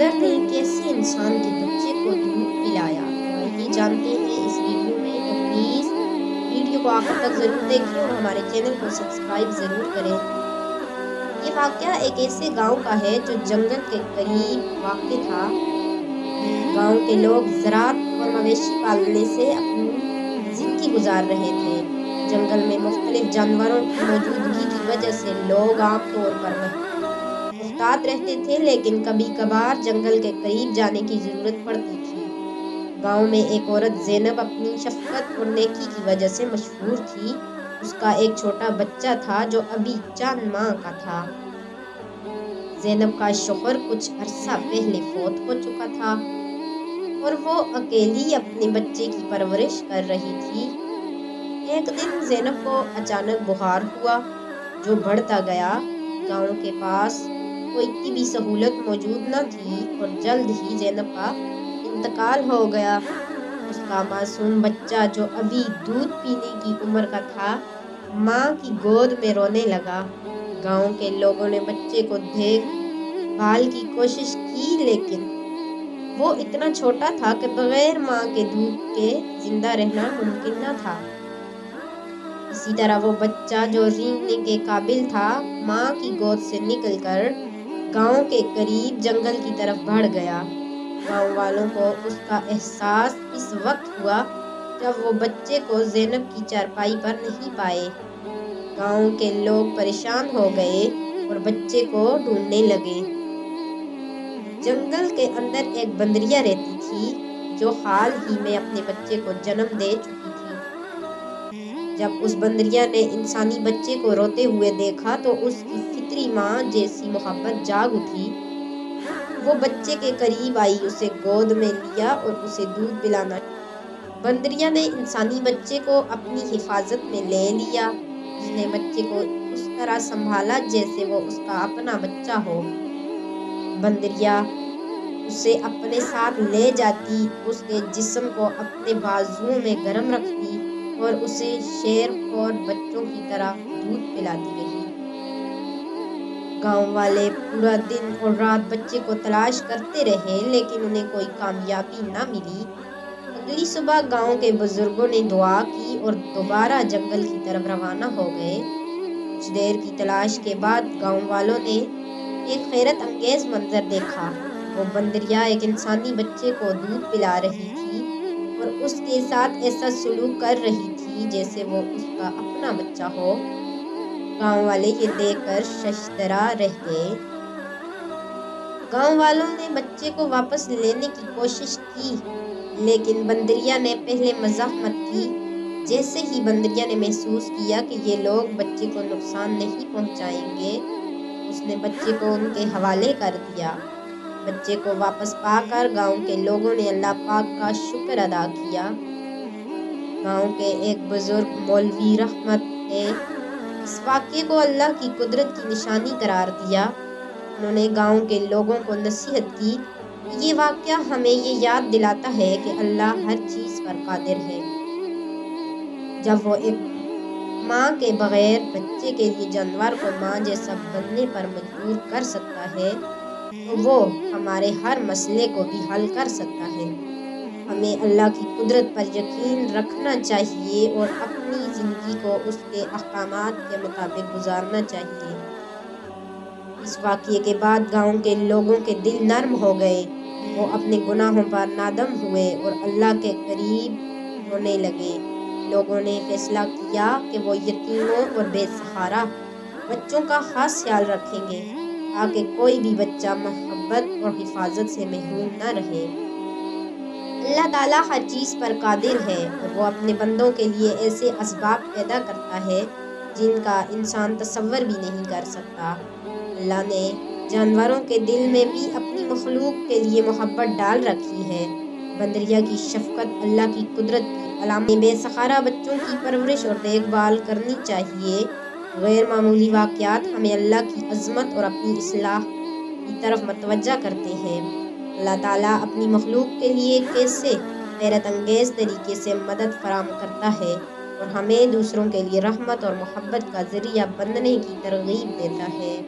بندر نے کیسے انسان کے بچے کو دودھ پلایا، آئیے جانتے ہیں اس ویڈیو میں۔ تو پلیز ویڈیو کو آخر تک ضرور دیکھیں اور ہمارے چینل کو سبسکرائب ضرور کریں۔ یہ واقعہ ایک ایسے گاؤں کا ہے جو جنگل کے قریب واقع تھا۔ گاؤں کے لوگ زراعت اور مویشی پالنے سے اپنی زندگی گزار رہے تھے۔ جنگل میں مختلف جانوروں کی موجودگی کی وجہ سے لوگ عام طور پر محتاط رہتے تھے، لیکن کبھی کبھار جنگل کے قریب جانے کی ضرورت پڑتی تھی۔ گاؤں میں ایک عورت زینب اپنی شفقت اور نیکی کی وجہ سے مشہور تھی۔ اس کا ایک چھوٹا بچہ تھا جو ابھی چند ماہ کا تھا۔ زینب کا شوہر کچھ عرصہ پہلے فوت ہو چکا تھا اور وہ اکیلی اپنے بچے کی پرورش کر رہی تھی۔ ایک دن زینب کو اچانک بخار ہوا جو بڑھتا گیا۔ گاؤں کے پاس کوئی طبی سہولت موجود نہ تھی اور جلد ہی زینب کا انتقال ہو گیا۔ اس کا معصوم بچہ جو ابھی دودھ پینے کی عمر کا تھا، ماں کی گود میں رونے لگا۔ گاؤں کے لوگوں نے بچے کو دیکھ بھال کی کوشش کی، لیکن وہ اتنا چھوٹا تھا کہ بغیر ماں کے دودھ کے زندہ رہنا ممکن نہ تھا۔ اسی طرح وہ بچہ جو رینگنے کے قابل تھا، ماں کی گود سے نکل کر گاؤں کے قریب جنگل کی طرف بڑھ گیا۔ گاؤں والوں کو اس کا احساس اس وقت ہوا جب وہ بچے کو زینب کی چارپائی پر نہیں پائے۔ گاؤں کے لوگ پریشان ہو گئے اور بچے کو ڈھونڈنے لگے۔ جنگل کے اندر ایک بندریا رہتی تھی جو حال ہی میں اپنے بچے کو جنم دے چکی تھی۔ جب اس بندریا نے انسانی بچے کو روتے ہوئے دیکھا تو اس کی فطری ماں جیسی محبت جاگ اٹھی۔ وہ بچے کے قریب آئی، اسے گود میں لیا اور اسے دودھ پلانا شروع۔ بندریا نے انسانی بچے کو اپنی حفاظت میں لے لیا۔ اس نے بچے کو اس طرح سنبھالا جیسے وہ اس کا اپنا بچہ ہو۔ بندریا اسے اپنے ساتھ لے جاتی، اس کے جسم کو اپنے بازوؤں میں گرم رکھتی اور اسے شیر خور بچوں کی طرح دودھ پلاتی رہی۔ گاؤں والے پورا دن اور رات بچے کو تلاش کرتے رہے، لیکن انہیں کوئی کامیابی نہ ملی۔ اگلی صبح گاؤں کے بزرگوں نے دعا کی اور دوبارہ جنگل کی طرف روانہ ہو گئے۔ کچھ دیر کی تلاش کے بعد گاؤں والوں نے ایک حیرت انگیز منظر دیکھا۔ وہ بندریا ایک انسانی بچے کو دودھ پلا رہی تھی اور اس کے ساتھ ایسا سلوک کر رہی تھی جیسے وہ اس کا اپنا بچہ ہو۔ گاؤں والے یہ دیکھ کر ششدر رہ گئے۔ گاؤں والوں نے بچے کو واپس لینے کی کوشش کی، لیکن بندریا نے پہلے مزاحمت کی۔ جیسے ہی بندریا نے محسوس کیا کہ یہ لوگ بچے کو نقصان نہیں پہنچائیں گے، اس نے بچے کو ان کے حوالے کر دیا۔ بچے کو واپس پا کر گاؤں کے لوگوں نے اللہ پاک کا شکر ادا کیا۔ گاؤں کے ایک بزرگ مولوی رحمت نے اس واقعے کو اللہ کی قدرت کی نشانی قرار دیا۔ انہوں نے گاؤں کے لوگوں کو نصیحت کی کہ یہ واقعہ ہمیں یہ یاد دلاتا ہے کہ اللہ ہر چیز پر قادر ہے۔ جب وہ ایک ماں کے بغیر بچے کے لیے جانور کو ماں جیسا بننے پر مجبور کر سکتا ہے، تو وہ ہمارے ہر مسئلے کو بھی حل کر سکتا ہے۔ ہمیں اللہ کی قدرت پر یقین رکھنا چاہیے اور اپنی زندگی کو اس کے احکامات کے مطابق گزارنا چاہیے۔ اس واقعے کے بعد گاؤں کے لوگوں کے دل نرم ہو گئے۔ وہ اپنے گناہوں پر نادم ہوئے اور اللہ کے قریب ہونے لگے۔ لوگوں نے فیصلہ کیا کہ وہ یتیموں اور بے سہارا بچوں کا خاص خیال رکھیں گے تاکہ کوئی بھی بچہ محبت اور حفاظت سے محروم نہ رہے۔ اللہ تعالیٰ ہر چیز پر قادر ہے اور وہ اپنے بندوں کے لیے ایسے اسباب پیدا کرتا ہے جن کا انسان تصور بھی نہیں کر سکتا۔ اللہ نے جانوروں کے دل میں بھی اپنی مخلوق کے لیے محبت ڈال رکھی ہے۔ بندریا کی شفقت اللہ کی قدرت کی علامت ہے۔ بے سہارا بچوں کی پرورش اور دیکھ بھال کرنی چاہیے۔ غیر معمولی واقعات ہمیں اللہ کی عظمت اور اپنی اصلاح کی طرف متوجہ کرتے ہیں۔ اللہ تعالیٰ اپنی مخلوق کے لیے کیسے حیرت انگیز طریقے سے مدد فراہم کرتا ہے اور ہمیں دوسروں کے لیے رحمت اور محبت کا ذریعہ بننے کی ترغیب دیتا ہے۔